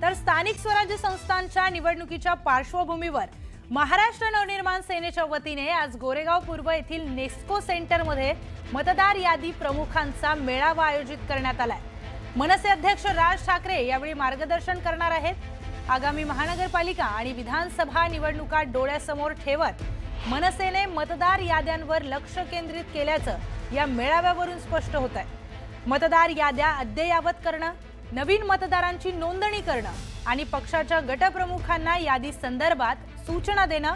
तर स्थानिक स्वराज्य संस्थांच्या निवडणुकीच्या पार्श्वभूमीवर महाराष्ट्र नवनिर्माण सेनेच्या वतीने आज गोरेगाव पूर्व येथील नेस्को सेंटरमध्ये मतदार यादी प्रमुखांचा मेळावा आयोजित करण्यात आलाय। मनसे अध्यक्ष राज ठाकरे यावेळी मार्गदर्शन करणार आहेत। आगामी महानगरपालिका आणि विधानसभा निवडणुका डोळ्यासमोर ठेवत मनसेने मतदार याद्यांवर लक्ष केंद्रित केल्याचं या मेळाव्यावरून स्पष्ट होत आहे। मतदार याद्या अद्ययावत करणं, नवीन मतदारांची नोंदणी करणं आणि पक्षाच्या गटप्रमुखांना यादी संदर्भात सूचना देणं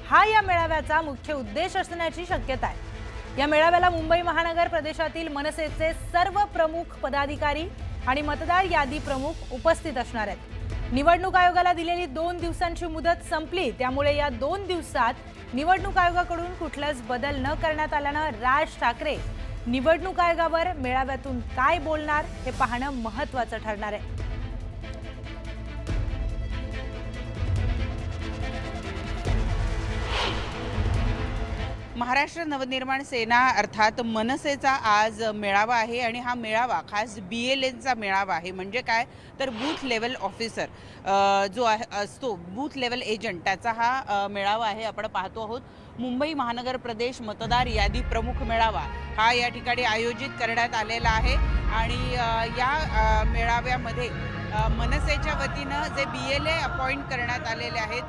हा या मेळाव्याचा मुख्य उद्देश असण्याची शक्यता आहे। या मेळाव्याला मुंबई महानगर प्रदेशातील मनसेचे सर्व प्रमुख पदाधिकारी आणि मतदार यादी प्रमुख उपस्थित असणार आहेत। निवडणूक आयोगाला दिलेली 2 दिवसांची मुदत संपली, त्यामुळे या 2 दिवसात निवडणूक आयोगाकडून कुठलाच बदल न करण्यात आल्यानं राज ठाकरे निवडणूक आयोगावर मेळाव्यातून काय बोलणार हे पाहणं महत्त्वाचं ठरणार आहे। महाराष्ट्र नवनिर्माण सेना अर्थात मनसेचा आज मेळावा आहे आणि हा मेळावा खास BLNचा मेळावा आहे। म्हणजे काय तर बूथ लेवल ऑफिसर जो असतो बूथ लेवल एजंट त्याचा हा मेळावा आहे। आपण पाहतो आहोत मुंबई महानगर प्रदेश मतदार यादी प्रमुख मेळावा हा या ठिकाणी आयोजित करण्यात आलेला आहे आणि या मेळाव्यामध्ये मनसेच्या वतीनं जे BLA अपॉइंट करण्यात आलेले आहेत,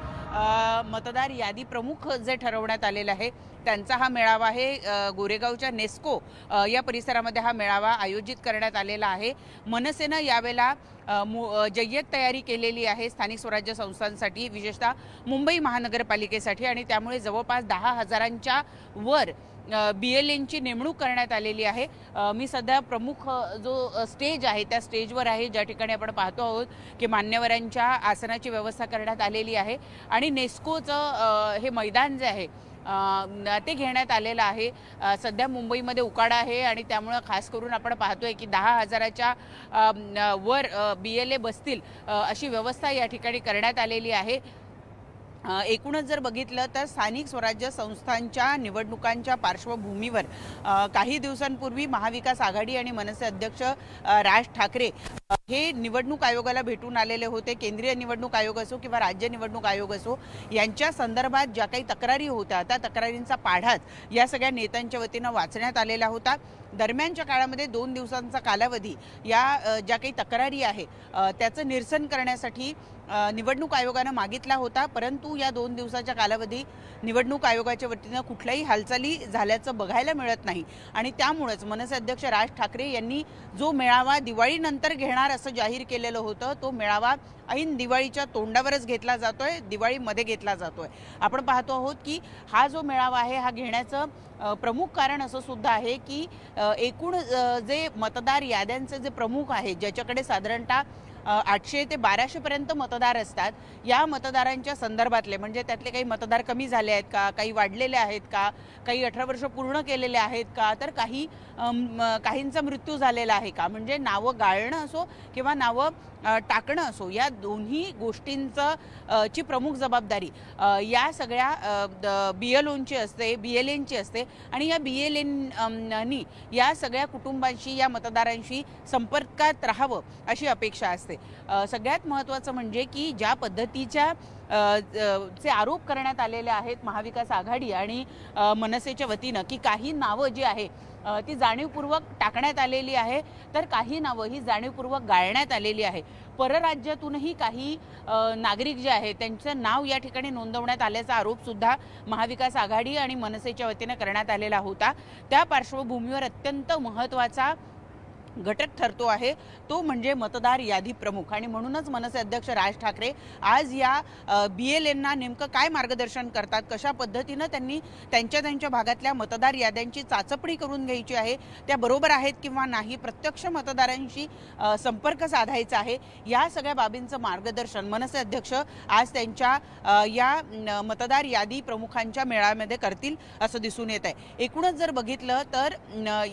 मतदार यादी प्रमुख जे ठरवण्यात आलेले आहे त्यांचा हा मेळावा आहे। गोरेगावच्या नेस्को या परिसरामध्ये हा मेळावा आयोजित करण्यात आलेला आहे। मनसेनं यावेळेला जय्यत तयारी केलेली आहे स्थानिक स्वराज्य संस्थांसाठी, विशेषतः मुंबई महानगरपालिकेसाठी, आणि त्यामुळे जवळपास 10,000च्या वर BLNची नेमणूक करण्यात आलेली आहे। मी सध्या प्रमुख जो स्टेज आहे त्या स्टेजवर आहे, ज्या ठिकाणी आपण पाहतो आहोत की मान्यवरांच्या आसनाची व्यवस्था करण्यात आलेली आहे आणि नेस्कोचं हे मैदान जे आहे ते घेण्यात आलेलं आहे। सध्या मुंबईमध्ये उकाडा आहे आणि त्यामुळे खास करून आपण पाहतोय की 10,000च्या वर BLA बसतील अशी व्यवस्था या ठिकाणी करण्यात आलेली आहे। एकूणच जर बघितलं तर स्थानिक स्वराज्य संस्थांच्या निवडणुकांच्या पार्श्वभूमीवर काही दिवसांपूर्वी महाविकास आघाडी आणि मनसे अध्यक्ष राज ठाकरे हे निवडणूक आयोगाला भेटून आलेले होते। केंद्रीय निवडणूक आयोग असो किंवा राज्य निवडणूक आयोग असो, यांच्या संदर्भात ज्या काही तक्रारी होत्या त्या तक्रारींचा पाढाच या सगळ्या नेत्यांच्या वतीनं वाचण्यात आलेला होता। दरम्यानच्या काळामध्ये 2 दिवसांचा कालावधी या ज्या काही तक्रारी आहे त्याचं निरसन करण्यासाठी निवडणूक आयोगानं मागितला होता, परंतु या 2 दिवसाच्या कालावधी निवडणूक आयोगाच्या वतीनं कुठल्याही हालचाली झाल्याचं बघायला मिळत नाही आणि त्यामुळेच मनसे अध्यक्ष राज ठाकरे यांनी जो मेळावा दिवाळीनंतर घेणार असं जाहीर केलेलं होतं तो मेळावा ऐन दिवाळीच्या तोंडावरच घेतला जातोय, दिवाळीमध्ये घेतला जातोय। आपण पाहतो आहोत की हा जो मेळावा आहे हा घेण्याचं प्रमुख कारण असं सुद्धा आहे की एकूण जे मतदार याद्यांचे जे प्रमुख आहे, ज्याच्याकडे साधारणतः 800 ते 1200 पर्यंत मतदार असतात, या मतदारांच्या संदर्भातले म्हणजे त्यातले काही मतदार कमी झाले आहेत का, काही वाढलेले आहेत का, काही 18 वर्ष पूर्ण केलेले आहेत का, तर काहींचा मृत्यू झालेला आहे का, म्हणजे नावं गाळणं असो किंवा नावं टाकणं असो, या दोन्ही गोष्टींचं ची प्रमुख जबाबदारी या सगळ्या BLNची असते आणि या BLNनी या सगळ्या कुटुंबांशी या मतदारांशी संपर्कात राहावं अशी अपेक्षा असते। सगळ्यात महत्त्वाचं म्हणजे की ज्या पद्धतीच्या चे आरोप करण्यात आलेले आहेत महाविकास आघाडी आणि मनसेच्या वतीनं की काही नावं जी आहे ती जाणीवपूर्वक टाकण्यात आलेली आहे, तर काही नावं ही जाणीवपूर्वक गाळण्यात आलेली आहे। परराज्यातूनही काही नागरिक जे आहेत त्यांचं नाव या ठिकाणी नोंदवण्यात आल्याचा आरोप सुद्धा महाविकास आघाडी आणि मनसेच्या वतीनं करण्यात आलेला होता। त्या पार्श्वभूमीवर अत्यंत महत्त्वाचा घटक ठरतो आहे तो म्हणजे मतदार यादी प्रमुख, आणि म्हणूनच मनसे अध्यक्ष राज ठाकरे आज या BLNना नेमकं काय मार्गदर्शन करतात, कशा पद्धतीनं त्यांनी त्यांच्या भागातल्या मतदार याद्यांची चाचपणी करून घ्यायची आहे, त्या बरोबर आहेत किंवा नाही, प्रत्यक्ष मतदारांशी संपर्क साधायचा आहे, या सगळ्या बाबींचं मार्गदर्शन मनसे अध्यक्ष आज त्यांच्या या मतदार यादी प्रमुखांच्या मेळाव्यामध्ये करतील असं दिसून येत आहे। एकूणच जर बघितलं तर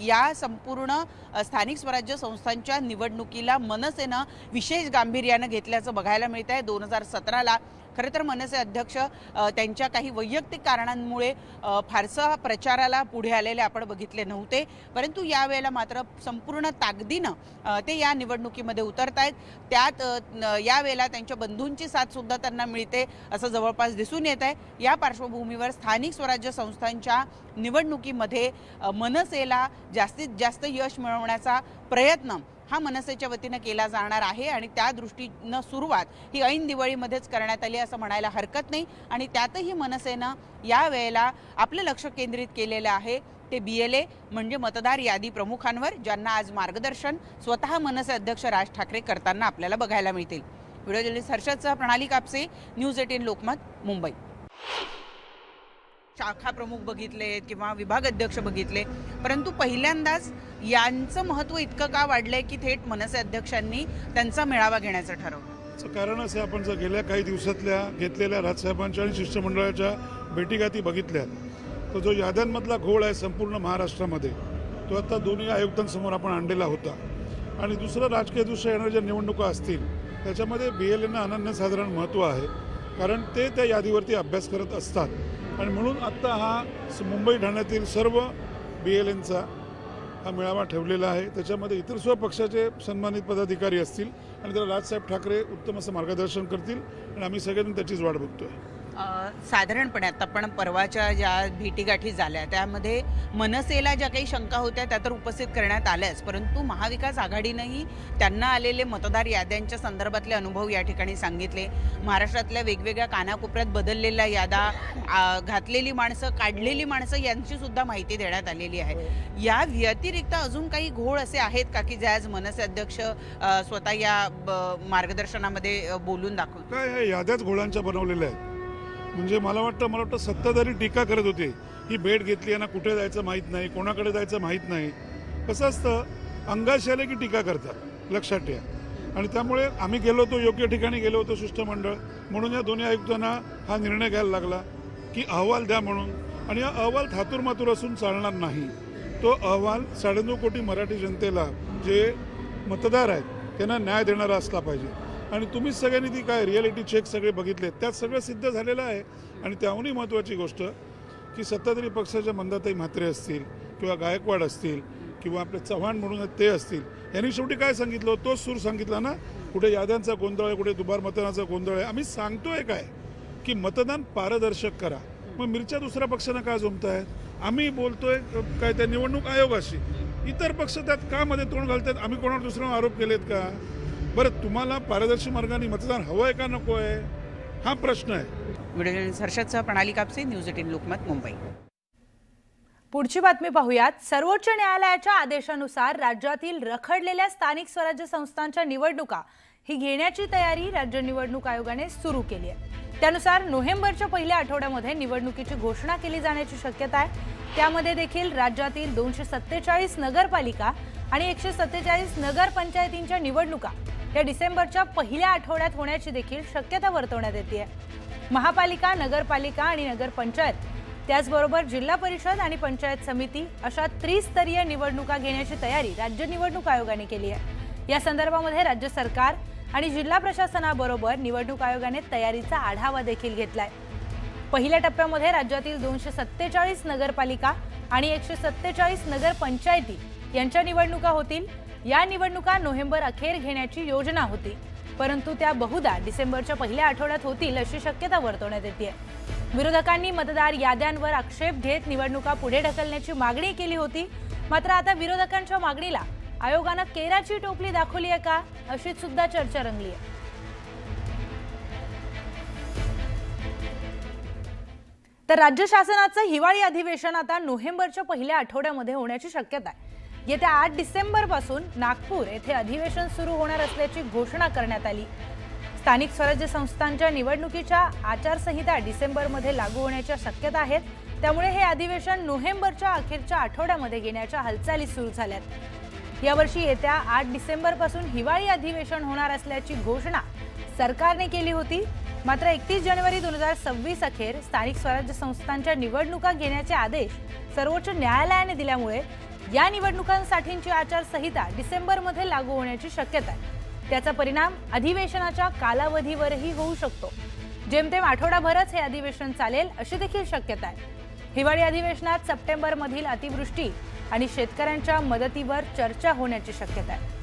या संपूर्ण स्थानिक स्वराज्य संस्थांच्या निवडणुकीला मनसेनं विशेष गांभीर्यानं घेतल्याचं बघायला मिळत आहे। 2017ला खरं तर मनसे अध्यक्ष त्यांच्या काही वैयक्तिक कारणांमुळे फारसा प्रचाराला पुढे आलेले आपण बघितले नव्हते, परंतु यावेळेला मात्र संपूर्ण ताकदीनं ते या निवडणुकीमध्ये उतरत आहेत. त्यात यावेळेला त्यांच्या बंधूंची साथ सुद्धा त्यांना मिळते असं जवळपास दिसून येत आहे. या पार्श्वभूमीवर स्थानिक स्वराज्य संस्थांच्या निवडणुकीमध्ये मनसेला जास्तीत जास्त यश मिळवण्याचा प्रयत्न हा मनसेच्या वतीनं केला जाणार आहे आणि त्या दृष्टीनं सुरुवात ही ऐन दिवाळीमध्येच करण्यात आली असं म्हणायला हरकत नाही. आणि त्यातही मनसेनं यावेळेला आपलं लक्ष केंद्रित केलेलं आहे ते BLA म्हणजे मतदार यादी प्रमुखांवर, ज्यांना आज मार्गदर्शन स्वतः मनसे अध्यक्ष राज ठाकरे करताना आपल्याला बघायला मिळतील. व्हिडिओ जर्नलिस्ट हर्षदसह प्रणाली कापसे, न्यूज 18 लोकमत, मुंबई. शाखा प्रमुख बघितले किंवा विभाग अध्यक्ष बघितले, परंतु पहिल्यांदाच यांचं महत्त्व इतकं का वाढलंय की थेट मनसे अध्यक्षांनी त्यांचा मेळावा घेण्याचं ठरवलं? कारण असं आपण जर गेल्या काही दिवसातल्या घेतलेल्या राजसाहेबांच्या आणि शिष्टमंडळाच्या भेटीगाठी बघितल्या तर जो याद्यांमधला घोळ आहे संपूर्ण महाराष्ट्रामध्ये तो आता दोन्ही आयुक्तांसमोर आपण आणलेला होता. आणि दुसरं राजकीयदृष्ट्या येणाऱ्या ज्या निवडणुका असतील त्याच्यामध्ये BLAनं अनन्यसाधारण महत्त्व आहे, कारण ते त्या यादीवरती अभ्यास करत असतात. आणि म्हणून आत्ता हा मुंबई ठाण्यातील सर्व BLAंचा हा मेळावा ठेवलेला आहे. त्याच्यामध्ये इतर सर्व पक्षाचे सन्मानित पदाधिकारी असतील आणि त्याला राजसाहेब ठाकरे उत्तम असं मार्गदर्शन करतील आणि आम्ही सगळ्यांनी त्याचीच वाट बघतोय. साधारणपणे आता पण परवाच्या ज्या भेटीगाठी झाल्या त्यामध्ये मनसेला ज्या काही शंका होत्या त्या तर उपस्थित करण्यात आल्याच, परंतु महाविकास आघाडीनंही त्यांना आलेले मतदार याद्यांच्या संदर्भातले अनुभव या ठिकाणी सांगितले. महाराष्ट्रातल्या वेगवेगळ्या कानाकोपऱ्यात बदललेल्या याद्या, घातलेली माणसं, काढलेली माणसं यांची सुद्धा माहिती देण्यात आलेली आहे. या व्यतिरिक्त अजून काही घोळ असे आहेत का की जे आज मनसे अध्यक्ष स्वतः या मार्गदर्शनामध्ये बोलून दाखवतात? काय याद्याच घोळांच्या बनवलेल्या आहेत. म्हणजे मला वाटतं सत्ताधारी टीका करत होते, ही भेट घेतली यांना कुठे जायचं माहीत नाही, कोणाकडे जायचं माहीत नाही. कसं असतं, अंगाशी आले की टीका करतात, लक्षात ठेवा. आणि त्यामुळे आम्ही गेलो होतो, योग्य ठिकाणी गेलो होतो शिष्टमंडळ म्हणून. या दोन्ही आयुक्तांना हा निर्णय घ्यायला लागला की अहवाल द्या म्हणून. आणि हा अहवाल थातूरमातूर असून चालणार नाही. तो अहवाल 9.5 कोटी मराठी जनतेला, जे मतदार आहेत त्यांना न्याय देणारा असला पाहिजे. आणि तुम्हीच सगळ्यांनी ती काय रिॲलिटी चेक सगळे बघितले, त्यात सगळं सिद्ध झालेलं आहे. आणि त्याहूनही महत्त्वाची गोष्ट की सत्ताधारी पक्षाच्या मंदाताई म्हात्रे असतील किंवा गायकवाड असतील किंवा आपले चव्हाण म्हणून ते असतील, यांनी शेवटी काय सांगितलं, तोच सूर सांगितला ना, कुठे याद्यांचा गोंधळ आहे, कुठे दुबार मतदानाचा गोंधळ आहे. आम्ही सांगतोय काय की मतदान पारदर्शक करा. मग मिरच्या दुसऱ्या पक्षांना काय जमतायत? आम्ही बोलतोय काय त्या निवडणूक आयोगाशी, इतर पक्ष त्यात का मध्ये तोंड घालतात? आम्ही कोणावर दुसऱ्यावर आरोप केलेत का? बरं, तुम्हाला पारदर्शी मार्गाने मतदान हवं आहे का नको आहे, हा प्रश्न आहे. व्हिडिओ जर्नलिस्ट हर्षदसह प्रणाली कापसे, न्यूज 18 लोकमत, मुंबई. पुढची बातमी पाहूयात. सर्वोच्च न्यायालयाच्या आदेशानुसार राज्यातील रखडलेल्या स्थानिक स्वराज्य संस्थांच्या निवडणुका ही घेण्याची तयारी राज्य निवडणूक आयोगाने सुरू केली आहे. त्यानुसार नोव्हेंबरच्या पहिल्या आठवड्यामध्ये निवडणुकीची घोषणा केली जाण्याची शक्यता आहे. त्यामध्ये देखील राज्यातील 247 नगरपालिका आणि 147 नगरपंचायतींच्या निवडणुका या डिसेंबरच्या पहिल्या आठवड्यात होण्याची देखील शक्यता वर्तवण्यात येते. महापालिका, नगरपालिका आणि नगरपंचायत, त्याचबरोबर जिल्हा परिषद आणि पंचायत समिती अशा त्रिस्तरीय निवडणुका घेण्याची तयारी राज्य निवडणूक आयोगाने केली आहे. या संदर्भामध्ये राज्य सरकार आणि जिल्हा प्रशासनाबरोबर निवडणूक आयोगाने तयारीचा आढावा देखील घेतलाय. पहिल्या टप्प्यामध्ये राज्यातील 247 नगरपालिका आणि 147 नगरपंचायती यांच्या निवडणुका होतील. या निवडणुका नोव्हेंबर अखेर घेण्याची योजना होती, परंतु त्या बहुधा डिसेंबरच्या पहिल्या आठवड्यात होतील अशी शक्यता वर्तवण्यात येते. विरोधकांनी मतदार याद्यांवर आक्षेप घेत निवडणुका पुढे ढकलण्याची मागणी केली होती. मात्र आता विरोधकांच्या मागणीला आयोगानं केराची टोपली दाखवली आहे का, अशी सुद्धा चर्चा रंगली आहे. तर राज्य शासनाचं हिवाळी अधिवेशन आता नोव्हेंबरच्या पहिल्या आठवड्यामध्ये होण्याची शक्यता आहे. येत्या 8 डिसेंबर पासून नागपूर येथे अधिवेशन सुरू होणार असल्याची घोषणा करण्यात आली. स्थानिक स्वराज्य संस्थांच्या निवडणुकीच्या आचारसंहिता डिसेंबरमध्ये लागू होण्याच्या शक्यता आहेत. त्यामुळे हे अधिवेशन नोव्हेंबरच्या अखेरच्या आठवड्यामध्ये घेण्याच्या हालचाली सुरू झाल्यात. यावर्षी येत्या 8 डिसेंबर पासून हिवाळी अधिवेशन होणार असल्याची घोषणा सरकारने केली होती. मात्र 31 जानेवारी 2026 अखेर स्थानिक स्वराज्य संस्थांच्या निवडणुका घेण्याचे आदेश सर्वोच्च न्यायालयाने दिल्यामुळे या निवडणुकांसाठीची आचारसंहिता डिसेंबरमध्ये लागू होण्याची शक्यता आहे. त्याचा परिणाम अधिवेशनाच्या कालावधीवरही होऊ शकतो. जेमतेम आठवडाभरच हे अधिवेशन चालेल अशी देखील शक्यता आहे. हिवाळी अधिवेशनात सप्टेंबरमधील अतिवृष्टी आणि शेतकऱ्यांच्या मदतीवर चर्चा होण्याची शक्यता आहे.